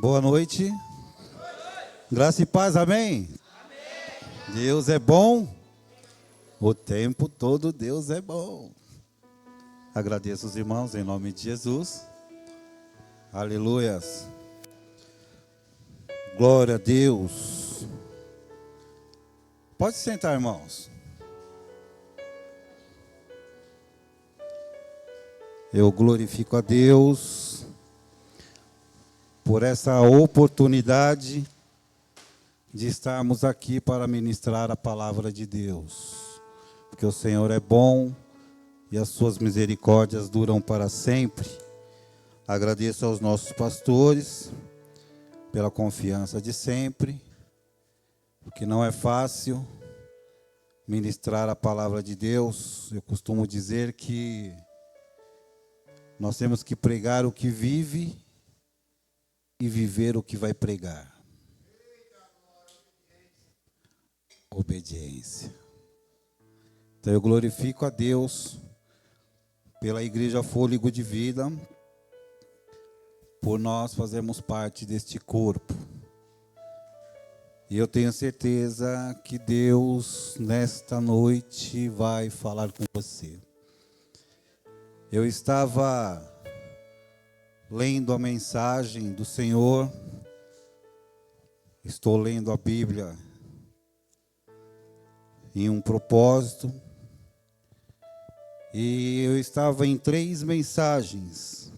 Boa noite. Graça e paz, amém? Deus é bom. O tempo todo Deus é bom. Agradeço os irmãos em nome de Jesus. Aleluias. Glória a Deus. Pode sentar, irmãos. Eu glorifico a Deus por essa oportunidade de estarmos aqui para ministrar a palavra de Deus. Porque o Senhor é bom e as suas misericórdias duram para sempre. Agradeço aos nossos pastores pela confiança de sempre, porque não é fácil ministrar a palavra de Deus. Eu costumo dizer que nós temos que pregar o que vive e viver o que vai pregar. Obediência. Então eu glorifico a Deus pela Igreja Fôlego de Vida, por nós fazermos parte deste corpo. E eu tenho certeza que Deus nesta noite vai falar com você. Eu estava lendo a mensagem do Senhor, estou lendo a Bíblia em um propósito, e eu estava em 3 mensagens.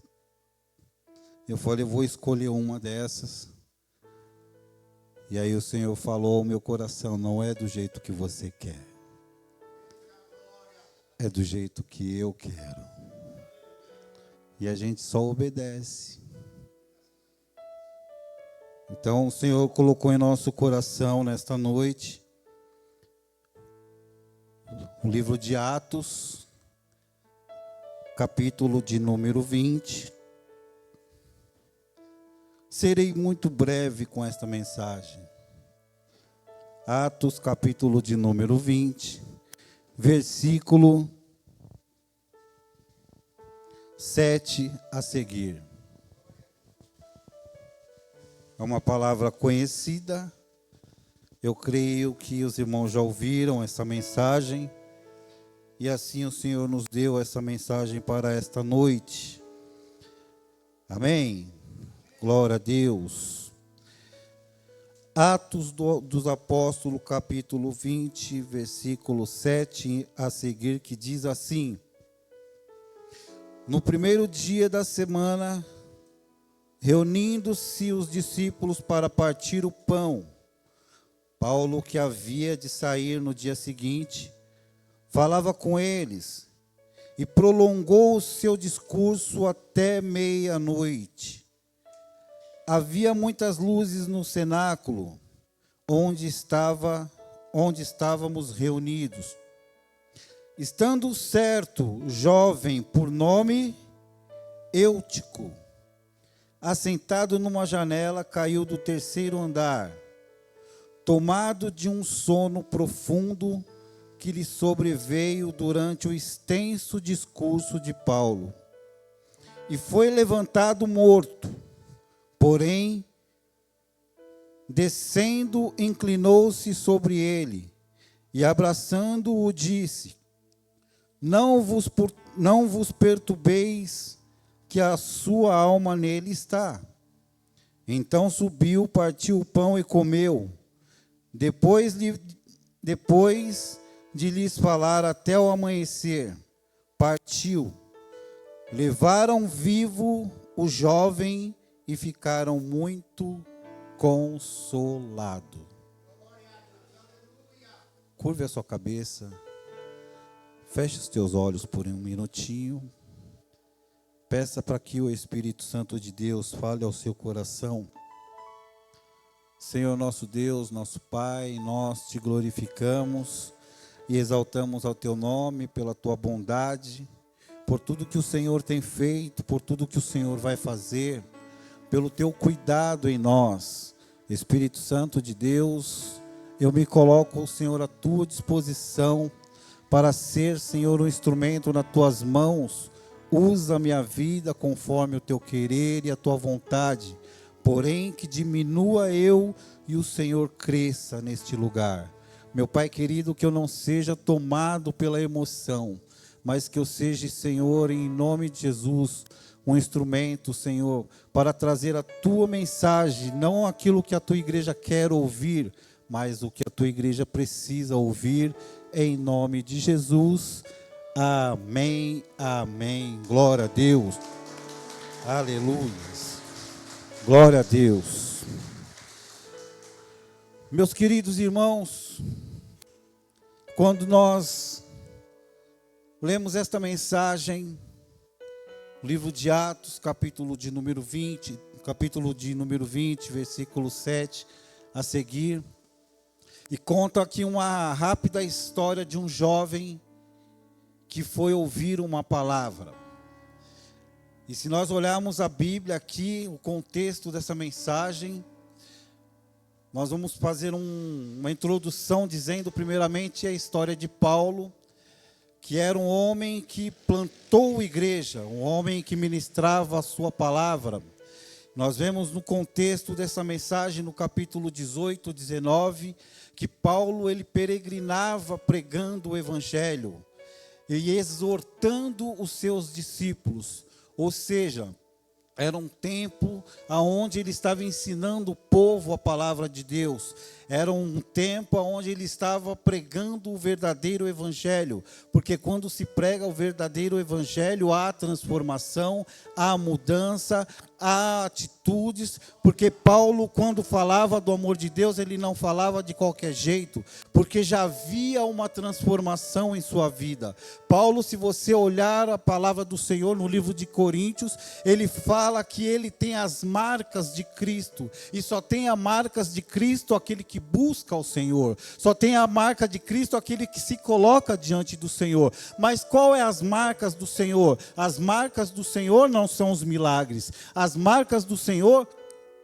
Eu falei, vou escolher uma dessas, e aí o Senhor falou ao meu coração, não é do jeito que você quer, é do jeito que eu quero. E a gente só obedece. Então o Senhor colocou em nosso coração nesta noite o livro de Atos, capítulo de número 20. Serei muito breve com esta mensagem. Atos, capítulo de número 20, versículo 7 a seguir. É uma palavra conhecida. Eu creio que os irmãos já ouviram essa mensagem. E assim o Senhor nos deu essa mensagem para esta noite. Amém? Glória a Deus. Atos dos Apóstolos, capítulo 20, versículo 7 a seguir, que diz assim: no primeiro dia da semana, reunindo-se os discípulos para partir o pão, Paulo, que havia de sair no dia seguinte, falava com eles e prolongou o seu discurso até meia-noite. Havia muitas luzes no cenáculo onde estávamos reunidos. Estando certo jovem por nome Eutico, assentado numa janela, caiu do 3º andar, tomado de um sono profundo que lhe sobreveio durante o extenso discurso de Paulo. E foi levantado morto, porém, descendo, inclinou-se sobre ele e, abraçando-o, disse: Não vos perturbeis, que a sua alma nele está. Então subiu, partiu o pão e comeu. Depois de lhes falar até o amanhecer, partiu. Levaram vivo o jovem e ficaram muito consolados. Curve a sua cabeça. Feche os teus olhos por um minutinho. Peça para que o Espírito Santo de Deus fale ao seu coração. Senhor nosso Deus, nosso Pai, nós te glorificamos e exaltamos ao teu nome pela tua bondade, por tudo que o Senhor tem feito, por tudo que o Senhor vai fazer, pelo teu cuidado em nós. Espírito Santo de Deus, eu me coloco, Senhor, à tua disposição, para ser, Senhor, um instrumento nas tuas mãos. Usa a minha vida conforme o teu querer e a tua vontade, porém que diminua eu e o Senhor cresça neste lugar. Meu Pai querido, que eu não seja tomado pela emoção, mas que eu seja, Senhor, em nome de Jesus, um instrumento, Senhor, para trazer a Tua mensagem, não aquilo que a Tua igreja quer ouvir, mas o que a Tua igreja precisa ouvir, em nome de Jesus. Amém, amém. Glória a Deus. Aleluia. Glória a Deus. Meus queridos irmãos, quando nós lemos esta mensagem, livro de Atos, capítulo de número 20, versículo 7 a seguir, e conta aqui uma rápida história de um jovem que foi ouvir uma palavra. E se nós olharmos a Bíblia aqui, o contexto dessa mensagem, nós vamos fazer uma introdução dizendo primeiramente a história de Paulo, que era um homem que plantou igreja, um homem que ministrava a sua palavra. Nós vemos no contexto dessa mensagem, no capítulo 18, 19, que Paulo ele peregrinava pregando o evangelho e exortando os seus discípulos. Ou seja, era um tempo onde ele estava ensinando o povo a palavra de Deus. Era um tempo onde ele estava pregando o verdadeiro evangelho. Porque quando se prega o verdadeiro evangelho, há transformação, há mudança, há atitudes. Porque Paulo, quando falava do amor de Deus, ele não falava de qualquer jeito. Porque já havia uma transformação em sua vida. Paulo, se você olhar a palavra do Senhor no livro de Coríntios, ele fala que ele tem as marcas de Cristo. E só tem as marcas de Cristo aquele que busca o Senhor. Só tem a marca de Cristo aquele que se coloca diante do Senhor. Mas qual é as marcas do Senhor? As marcas do Senhor não são os milagres. As marcas do Senhor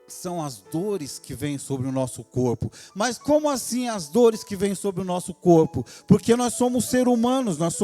são as dores que vêm sobre o nosso corpo. Mas como assim as dores que vêm sobre o nosso corpo? Porque nós somos seres humanos, nós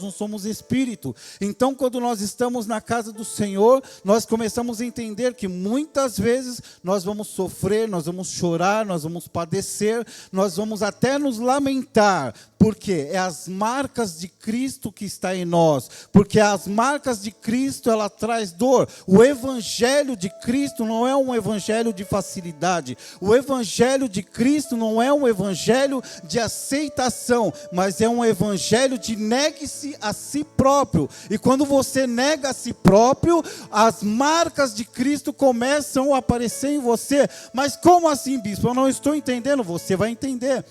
não somos espírito. Então quando nós estamos na casa do Senhor, nós começamos a entender que muitas vezes nós vamos sofrer, nós vamos chorar, nós vamos padecer, nós vamos até nos lamentar. Porque é as marcas de Cristo que está em nós. Porque as marcas de Cristo, ela traz dor. O evangelho de Cristo não é um evangelho de facilidade. O evangelho de Cristo não é um evangelho de aceitação, mas é um evangelho de negue-se a si próprio. E quando você nega a si próprio, as marcas de Cristo começam a aparecer em você. Mas como assim, bispo? Eu não estou entendendo. Você vai entender.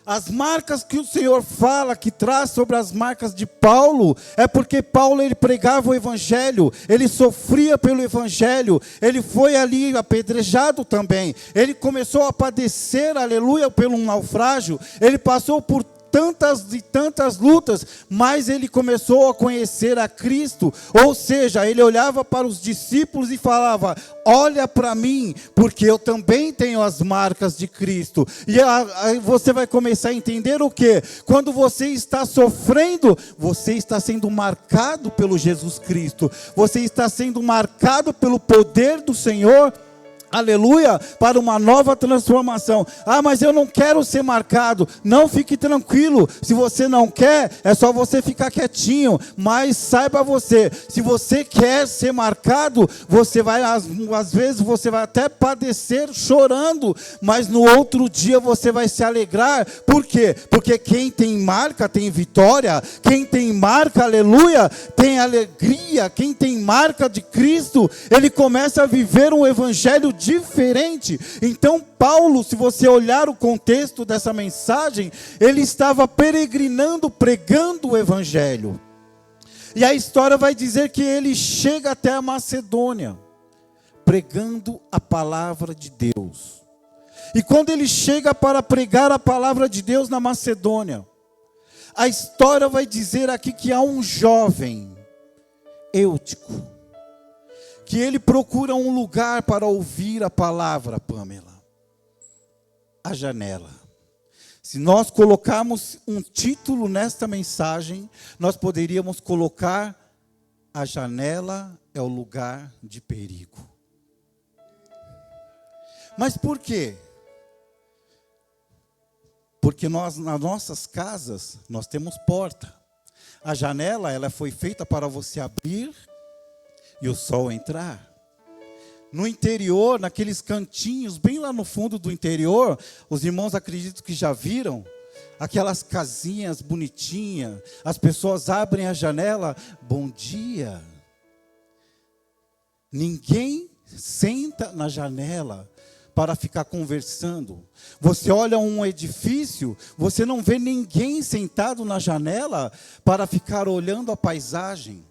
As marcas que o Senhor fala, que traz sobre as marcas de Paulo, é porque Paulo ele pregava o evangelho, ele sofria pelo evangelho, ele foi ali apedrejado também, ele começou a padecer, aleluia, pelo naufrágio, ele passou por tantas e tantas lutas, mas ele começou a conhecer a Cristo. Ou seja, ele olhava para os discípulos e falava: olha para mim, porque eu também tenho as marcas de Cristo. E aí você vai começar a entender o quê? Quando você está sofrendo, você está sendo marcado pelo Jesus Cristo, você está sendo marcado pelo poder do Senhor, aleluia, para uma nova transformação. Ah, mas eu não quero ser marcado. Não, fique tranquilo. Se você não quer, é só você ficar quietinho. Mas saiba você, se você quer ser marcado, você vai, às vezes você vai até padecer chorando, mas no outro dia você vai se alegrar. Por quê? Porque quem tem marca tem vitória. Quem tem marca, aleluia, tem alegria. Quem tem marca de Cristo, ele começa a viver um evangelho diferente. Então Paulo, se você olhar o contexto dessa mensagem, ele estava peregrinando, pregando o evangelho. E a história vai dizer que ele chega até a Macedônia, pregando a palavra de Deus. E quando ele chega para pregar a palavra de Deus na Macedônia, a história vai dizer aqui que há um jovem, Eutico, que ele procura um lugar para ouvir a palavra, Pamela. A janela. Se nós colocarmos um título nesta mensagem, nós poderíamos colocar: a janela é o lugar de perigo. Mas por quê? Porque nós, nas nossas casas, nós temos porta. A janela, ela foi feita para você abrir e o sol entrar. No interior, naqueles cantinhos, bem lá no fundo do interior, os irmãos acredito que já viram, aquelas casinhas bonitinhas, as pessoas abrem a janela, bom dia. Ninguém senta na janela para ficar conversando. Você olha um edifício, você não vê ninguém sentado na janela para ficar olhando a paisagem,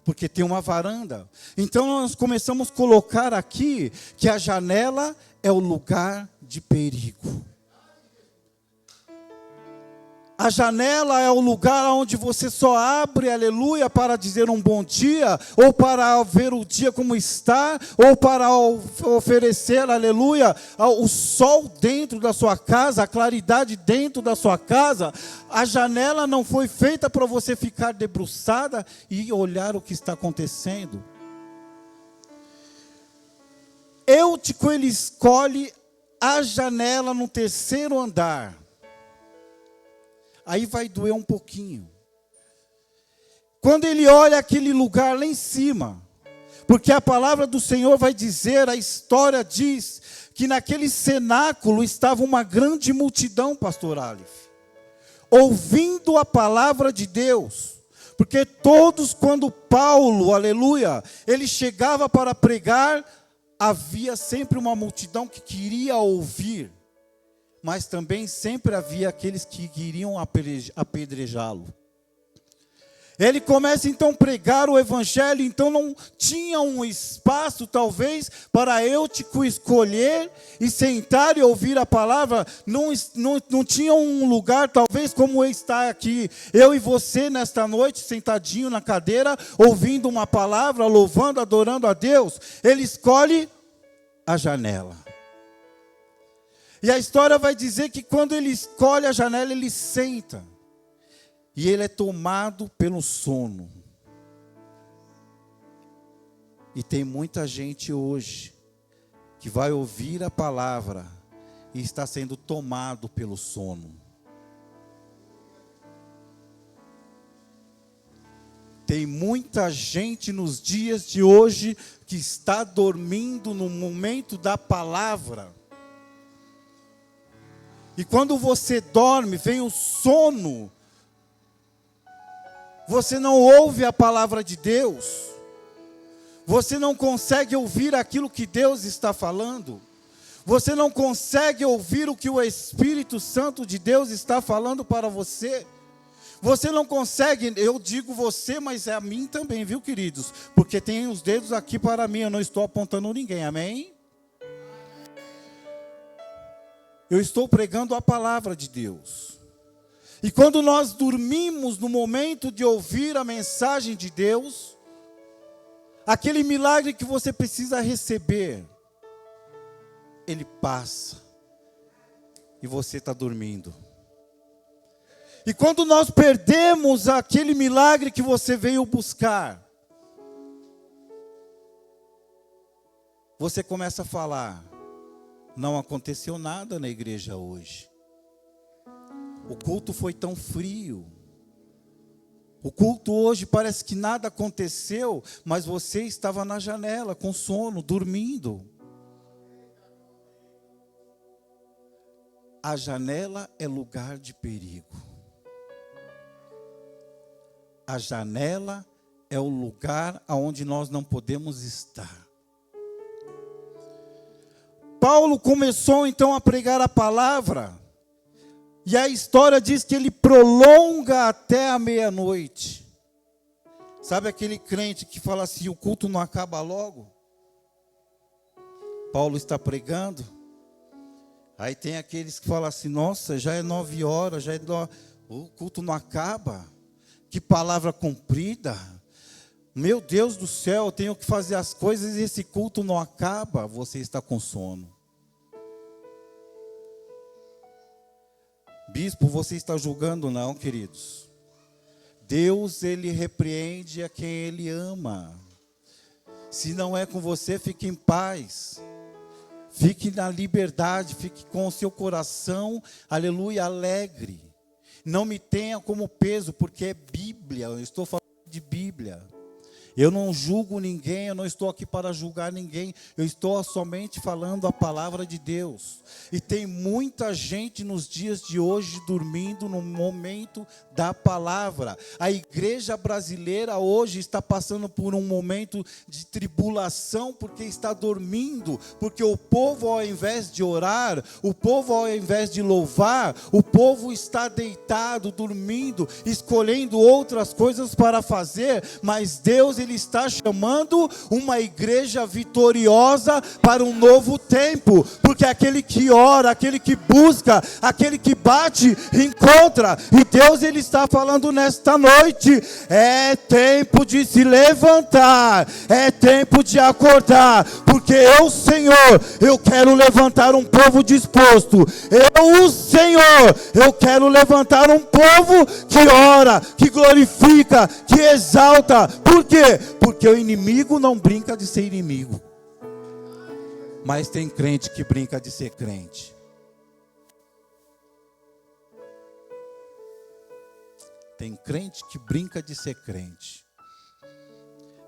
porque tem uma varanda. Então nós começamos a colocar aqui que a janela é o lugar de perigo. A janela é o lugar onde você só abre, aleluia, para dizer um bom dia, ou para ver o dia como está, ou para oferecer, aleluia, o sol dentro da sua casa, a claridade dentro da sua casa. A janela não foi feita para você ficar debruçada e olhar o que está acontecendo. Eutico, ele escolhe a janela no terceiro andar. Aí vai doer um pouquinho. Quando ele olha aquele lugar lá em cima, porque a palavra do Senhor vai dizer, a história diz, que naquele cenáculo estava uma grande multidão, pastor Aleph, ouvindo a palavra de Deus. Porque todos, quando Paulo, aleluia, ele chegava para pregar, havia sempre uma multidão que queria ouvir. Mas também sempre havia aqueles que queriam apedrejá-lo. Ele começa então a pregar o evangelho, então não tinha um espaço talvez para Eutico escolher e sentar e ouvir a palavra, não tinha um lugar talvez como está aqui, eu e você nesta noite sentadinho na cadeira, ouvindo uma palavra, louvando, adorando a Deus. Ele escolhe a janela. E a história vai dizer que quando ele escolhe a janela, ele senta. E ele é tomado pelo sono. E tem muita gente hoje que vai ouvir a palavra e está sendo tomado pelo sono. Tem muita gente nos dias de hoje que está dormindo no momento da palavra. E quando você dorme, vem o sono. Você não ouve a palavra de Deus. Você não consegue ouvir aquilo que Deus está falando. Você não consegue ouvir o que o Espírito Santo de Deus está falando para você. Você não consegue, eu digo você, mas é a mim também, viu, queridos? Porque tem os dedos aqui para mim, eu não estou apontando ninguém, amém? Eu estou pregando a palavra de Deus. E quando nós dormimos no momento de ouvir a mensagem de Deus, aquele milagre que você precisa receber, ele passa. E você está dormindo. E quando nós perdemos aquele milagre que você veio buscar, você começa a falar, não aconteceu nada na igreja hoje. O culto foi tão frio. O culto hoje parece que nada aconteceu, mas você estava na janela com sono, dormindo. A janela é lugar de perigo. A janela é o lugar onde nós não podemos estar. Paulo começou então a pregar a palavra, e a história diz que ele prolonga até a meia-noite. Sabe aquele crente que fala assim, o culto não acaba logo? Paulo está pregando, aí tem aqueles que falam assim, nossa, já é 9 horas, o culto não acaba, que palavra comprida, meu Deus do céu, eu tenho que fazer as coisas e esse culto não acaba. Você está com sono. Bispo, você está julgando? Não, queridos. Deus, ele repreende a quem ele ama. Se não é com você, fique em paz. Fique na liberdade, fique com o seu coração, aleluia, alegre. Não me tenha como peso, porque é Bíblia, eu estou falando de Bíblia. Eu não julgo ninguém, eu não estou aqui para julgar ninguém, eu estou somente falando a palavra de Deus. E tem muita gente nos dias de hoje dormindo no momento da palavra. A igreja brasileira hoje está passando por um momento de tribulação, porque está dormindo, porque o povo, ao invés de orar, o povo, ao invés de louvar, o povo está deitado, dormindo, escolhendo outras coisas para fazer, mas Deus, Ele está chamando uma igreja vitoriosa para um novo tempo, porque aquele que ora, aquele que busca, aquele que bate, encontra, e Deus, Ele está falando nesta noite, é tempo de se levantar, é tempo de acordar, porque eu, Senhor, eu quero levantar um povo disposto, eu, Senhor, eu quero levantar um povo que ora, que glorifica, que exalta. Por quê? Porque o inimigo não brinca de ser inimigo, mas tem crente que brinca de ser crente. Tem crente que brinca de ser crente.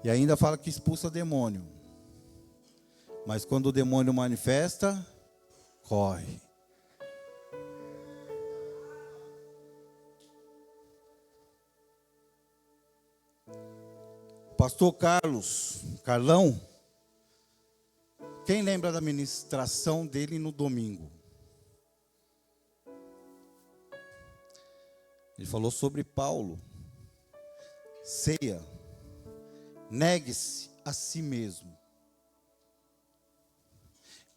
E ainda fala que expulsa demônio. Mas quando o demônio manifesta, corre. Pastor Carlão, quem lembra da ministração dele no domingo? Ele falou sobre Paulo. Ceia. Negue-se a si mesmo.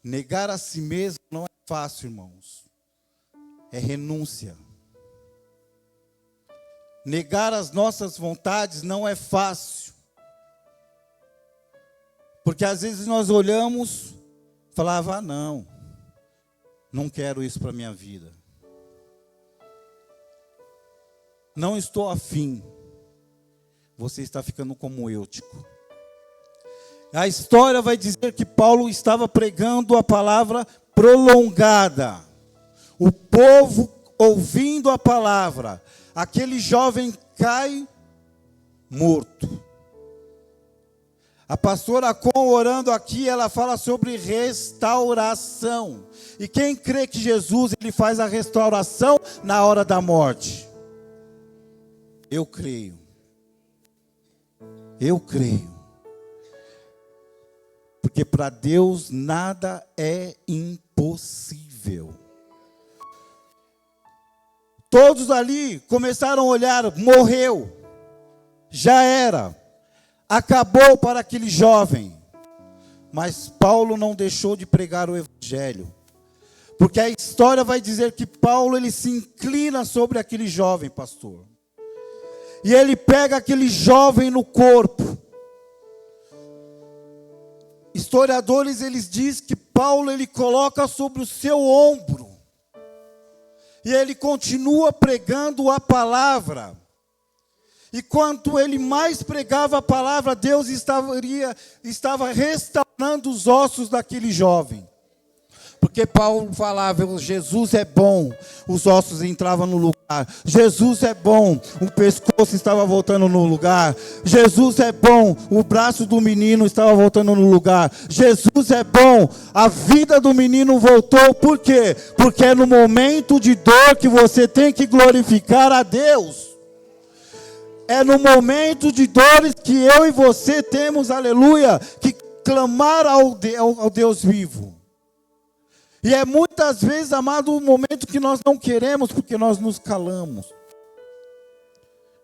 Negar a si mesmo não é fácil, irmãos. É renúncia. Negar as nossas vontades não é fácil. Porque às vezes nós olhamos, falava, não quero isso para a minha vida. Não estou afim. Você está ficando como Eutico. A história vai dizer que Paulo estava pregando a palavra prolongada. O povo ouvindo a palavra. Aquele jovem cai morto. A pastora Com, orando aqui, ela fala sobre restauração. E quem crê que Jesus, Ele faz a restauração na hora da morte? Eu creio. Eu creio. Porque para Deus nada é impossível. Todos ali começaram a olhar, morreu. Já era. Acabou para aquele jovem. Mas Paulo não deixou de pregar o evangelho. Porque a história vai dizer que Paulo, ele se inclina sobre aquele jovem, pastor. E ele pega aquele jovem no corpo. Historiadores, eles dizem que Paulo, ele coloca sobre o seu ombro. E ele continua pregando a palavra. E quanto ele mais pregava a palavra, Deus estava restaurando os ossos daquele jovem. Porque Paulo falava, Jesus é bom, os ossos entravam no lugar. Jesus é bom, o pescoço estava voltando no lugar. Jesus é bom, o braço do menino estava voltando no lugar. Jesus é bom, a vida do menino voltou. Por quê? Porque é no momento de dor que você tem que glorificar a Deus. É no momento de dores que eu e você temos, aleluia, que clamar ao Deus vivo. E é muitas vezes, amado, um momento que nós não queremos, porque nós nos calamos.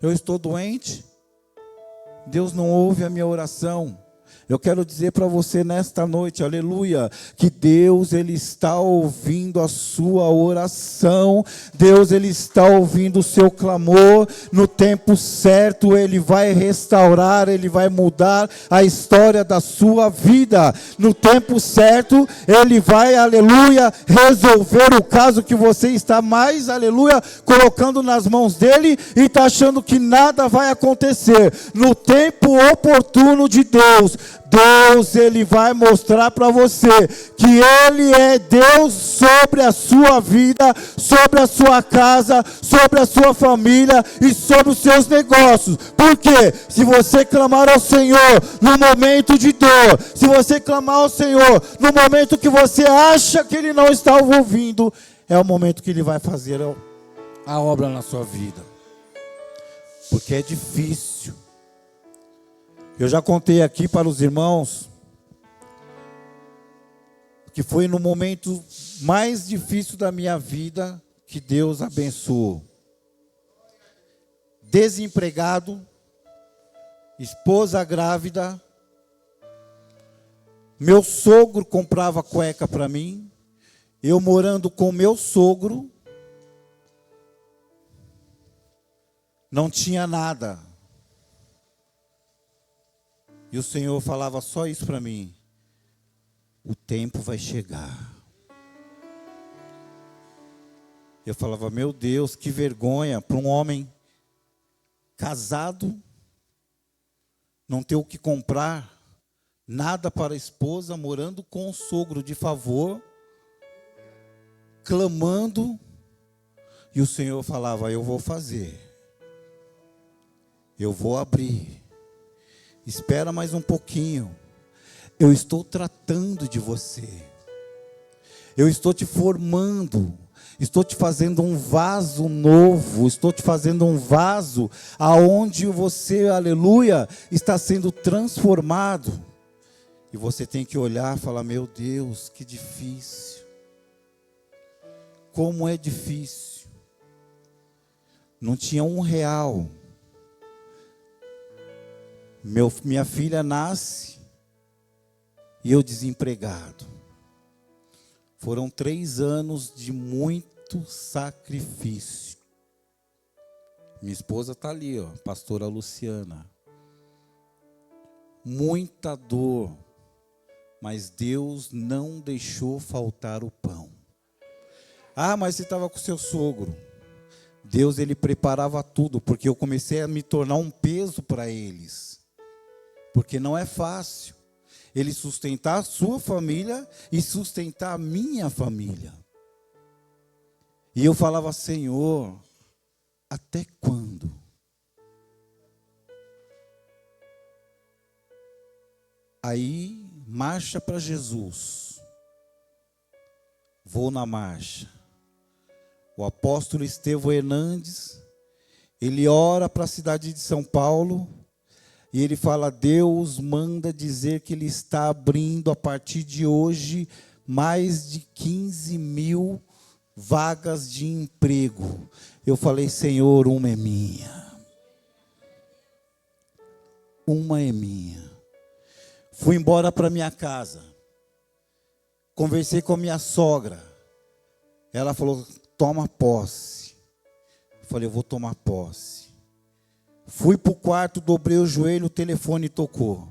Eu estou doente, Deus não ouve a minha oração. Eu quero dizer para você nesta noite, aleluia, que Deus, Ele está ouvindo a sua oração. Deus, Ele está ouvindo o seu clamor. No tempo certo, Ele vai restaurar, Ele vai mudar a história da sua vida. No tempo certo, Ele vai, aleluia, resolver o caso que você está mais, aleluia, colocando nas mãos dEle e está achando que nada vai acontecer. No tempo oportuno de Deus, Deus, Ele vai mostrar para você que Ele é Deus sobre a sua vida, sobre a sua casa, sobre a sua família e sobre os seus negócios. Porque se você clamar ao Senhor no momento de dor, se você clamar ao Senhor no momento que você acha que Ele não está ouvindo, é o momento que Ele vai fazer a obra na sua vida. Porque é difícil. Eu já contei aqui para os irmãos que foi no momento mais difícil da minha vida que Deus abençoou. Desempregado, esposa grávida, meu sogro comprava cueca para mim, eu morando com meu sogro, não tinha nada. E o Senhor falava só isso para mim: o tempo vai chegar. Eu falava, meu Deus, que vergonha para um homem casado, não ter o que comprar, nada para a esposa, morando com o sogro de favor, clamando, e o Senhor falava, eu vou fazer, eu vou abrir. Espera mais um pouquinho. Eu estou tratando de você. Eu estou te formando. Estou te fazendo um vaso novo. Estou te fazendo um vaso aonde você, aleluia, está sendo transformado. E você tem que olhar e falar, meu Deus, que difícil. Como é difícil. Não tinha R$1. Minha filha nasce e eu desempregado. Foram 3 anos de muito sacrifício. Minha esposa está ali, ó, pastora Luciana. Muita dor, mas Deus não deixou faltar o pão. Ah, mas você estava com seu sogro. Deus, Ele preparava tudo, porque eu comecei a me tornar um peso para eles. Porque não é fácil Ele sustentar a sua família e sustentar a minha família. E eu falava, Senhor, até quando? Aí, marcha para Jesus. Vou na marcha. O apóstolo Estevão Hernandes, ele ora para a cidade de São Paulo. E ele fala, Deus manda dizer que Ele está abrindo a partir de hoje mais de 15.000 vagas de emprego. Eu falei, Senhor, uma é minha. Uma é minha. Fui embora para minha casa. Conversei com a minha sogra. Ela falou, toma posse. Eu falei, eu vou tomar posse. Fui para o quarto, dobrei o joelho, o telefone tocou.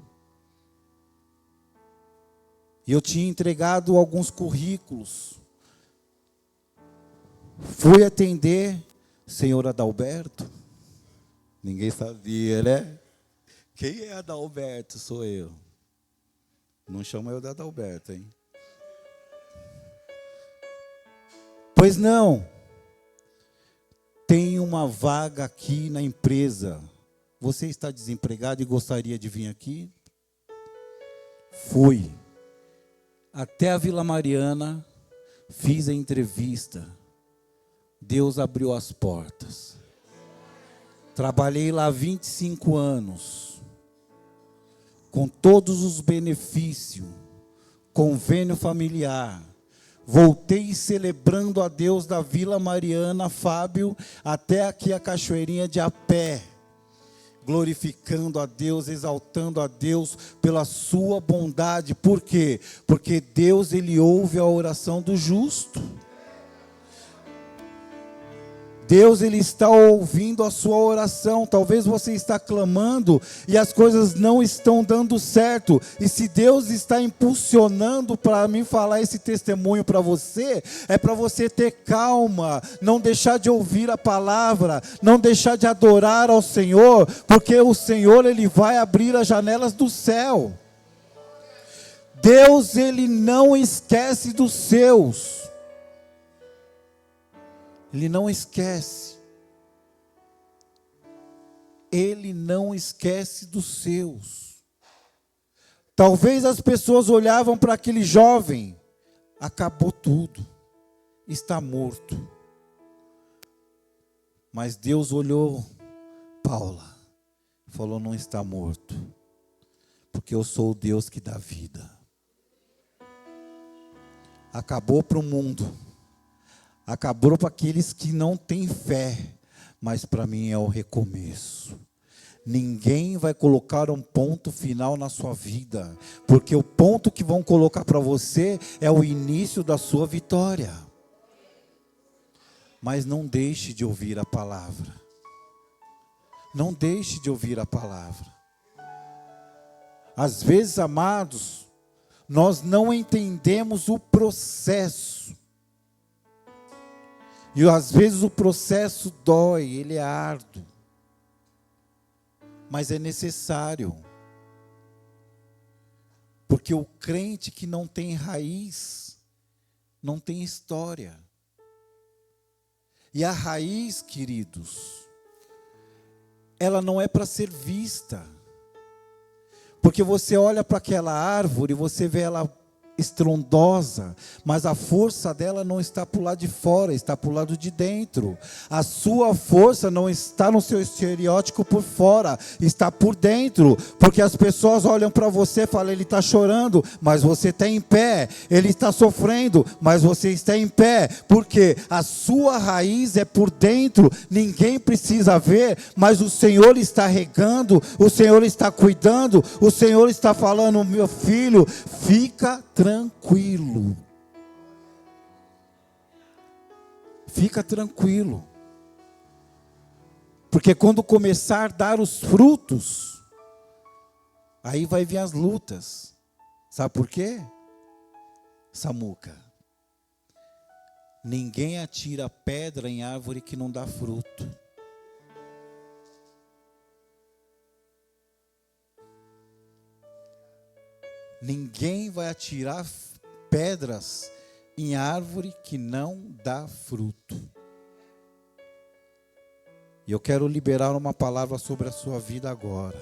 E eu tinha entregado alguns currículos. Fui atender, senhor Adalberto. Ninguém sabia, né? Quem é Adalberto? Sou eu. Não chama eu de Adalberto, hein? Pois não. Tem uma vaga aqui na empresa. Você está desempregado e gostaria de vir aqui? Fui. Até a Vila Mariana, fiz a entrevista. Deus abriu as portas. Trabalhei lá 25 anos. Com todos os benefícios. Convênio familiar. Voltei celebrando a Deus da Vila Mariana, Fábio, até aqui a Cachoeirinha de Apé. Glorificando a Deus, exaltando a Deus pela sua bondade. Por quê? Porque Deus, Ele ouve a oração do justo. Deus, Ele está ouvindo a sua oração. Talvez você está clamando e as coisas não estão dando certo. E se Deus está impulsionando para mim falar esse testemunho para você, é para você ter calma, não deixar de ouvir a palavra, não deixar de adorar ao Senhor, porque o Senhor, Ele vai abrir as janelas do céu. Deus, Ele não esquece dos seus. Ele não esquece. Ele não esquece dos seus. Talvez as pessoas olhavam para aquele jovem, acabou tudo, está morto. Mas Deus olhou, Paula, falou: não está morto, porque eu sou o Deus que dá vida. Acabou para o mundo, acabou para aqueles que não têm fé, mas para mim é o recomeço. Ninguém vai colocar um ponto final na sua vida, porque o ponto que vão colocar para você é o início da sua vitória. Mas não deixe de ouvir a palavra. Não deixe de ouvir a palavra. Às vezes, amados, nós não entendemos o processo. E às vezes o processo dói, ele é árduo. Mas é necessário. Porque o crente que não tem raiz, não tem história. E a raiz, queridos, ela não é para ser vista. Porque você olha para aquela árvore, você vê ela estrondosa, mas a força dela não está para o lado de fora, está para o lado de dentro. A sua força não está no seu estereótipo por fora, está por dentro, porque as pessoas olham para você e falam: ele está chorando, mas você está em pé. Ele está sofrendo, mas você está em pé, porque a sua raiz é por dentro. Ninguém precisa ver, mas o Senhor está regando, o Senhor está cuidando, o Senhor está falando: meu filho, fica tranquilo. Fica tranquilo. Porque quando começar a dar os frutos, aí vai vir as lutas. Sabe por quê? Samuca. Ninguém atira pedra em árvore que não dá fruto. Ninguém vai atirar pedras em árvore que não dá fruto. E eu quero liberar uma palavra sobre a sua vida agora.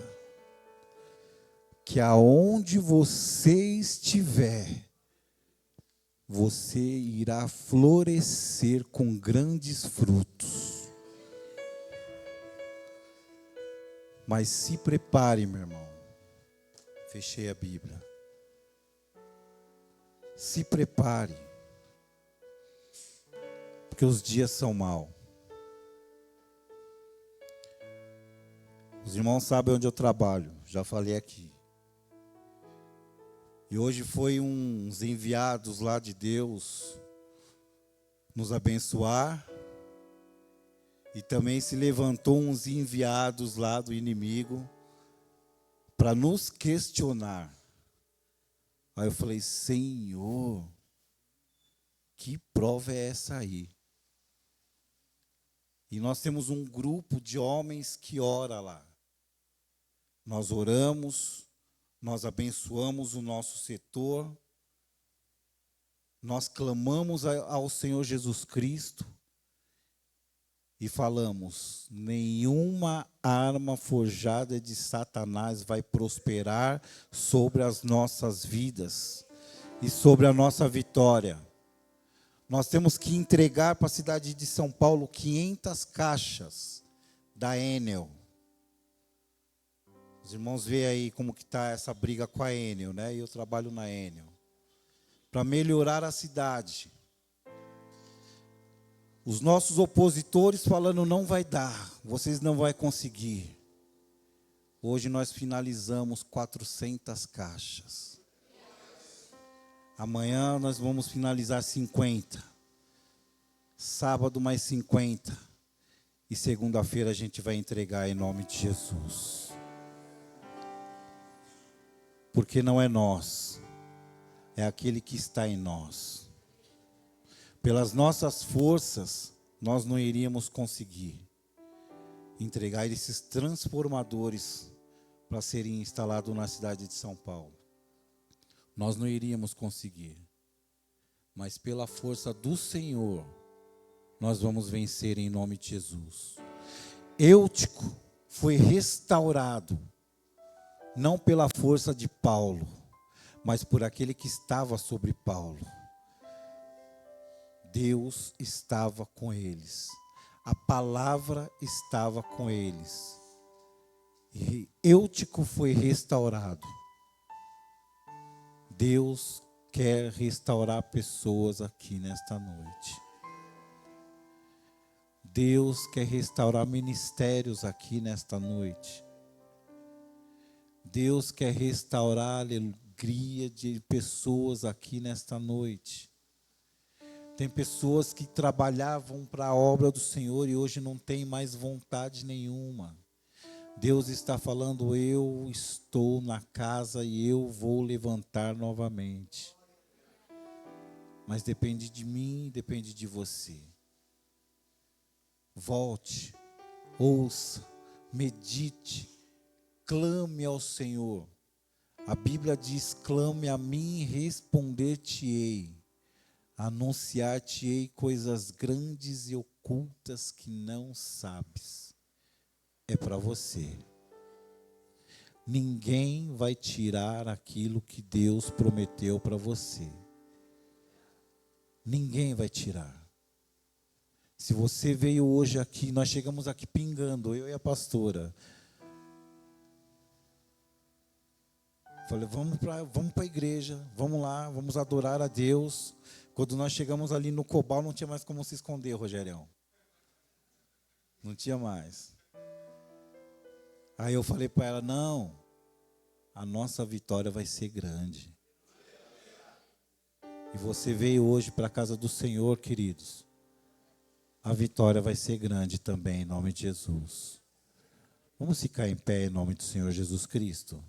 Que aonde você estiver, você irá florescer com grandes frutos. Mas se prepare, meu irmão. Fechei a Bíblia. Se prepare, porque os dias são maus. Os irmãos sabem onde eu trabalho, já falei aqui. E hoje foi uns enviados lá de Deus nos abençoar. E também se levantou uns enviados lá do inimigo para nos questionar. Aí eu falei: Senhor, que prova é essa aí? E nós temos um grupo de homens que ora lá. Nós oramos, nós abençoamos o nosso setor, nós clamamos ao Senhor Jesus Cristo e falamos: nenhuma arma forjada de Satanás vai prosperar sobre as nossas vidas e sobre a nossa vitória. Nós temos que entregar para a cidade de São Paulo 500 caixas da Enel. Os irmãos veem aí como que está essa briga com a Enel, né? E eu trabalho na Enel. Para melhorar a cidade. Os nossos opositores falando: não vai dar, vocês não vão conseguir. Hoje nós finalizamos 400 caixas. Amanhã nós vamos finalizar 50. Sábado mais 50. E segunda-feira a gente vai entregar em nome de Jesus. Porque não é nós, é aquele que está em nós. Pelas nossas forças, nós não iríamos conseguir entregar esses transformadores para serem instalados na cidade de São Paulo. nós não iríamos conseguir. Mas pela força do Senhor, nós vamos vencer em nome de Jesus. Eutico foi restaurado, não pela força de Paulo, mas por aquele que estava sobre Paulo. Deus estava com eles. A palavra estava com eles. E Eutico foi restaurado. Deus quer restaurar pessoas aqui nesta noite. Deus quer restaurar ministérios aqui nesta noite. Deus quer restaurar a alegria de pessoas aqui nesta noite. Tem pessoas que trabalhavam para a obra do Senhor e hoje não tem mais vontade nenhuma. Deus está falando, eu estou na casa e eu vou levantar novamente. Mas depende de mim, depende de você. Volte, ouça, medite, clame ao Senhor. A Bíblia diz, clame a mim e responder-te-ei. Anunciar-te-ei coisas grandes e ocultas que não sabes. É para você. Ninguém vai tirar aquilo que Deus prometeu para você. Ninguém vai tirar. Se você veio hoje aqui, nós chegamos aqui pingando, eu e a pastora. Falei, vamos para a igreja, vamos lá, vamos adorar a Deus. Quando nós chegamos ali no Cobal, não tinha mais como se esconder, Rogerião. Não tinha mais. Aí eu falei para ela, não, a nossa vitória vai ser grande. E você veio hoje para a casa do Senhor, queridos. A vitória vai ser grande também, em nome de Jesus. Vamos ficar em pé em nome do Senhor Jesus Cristo.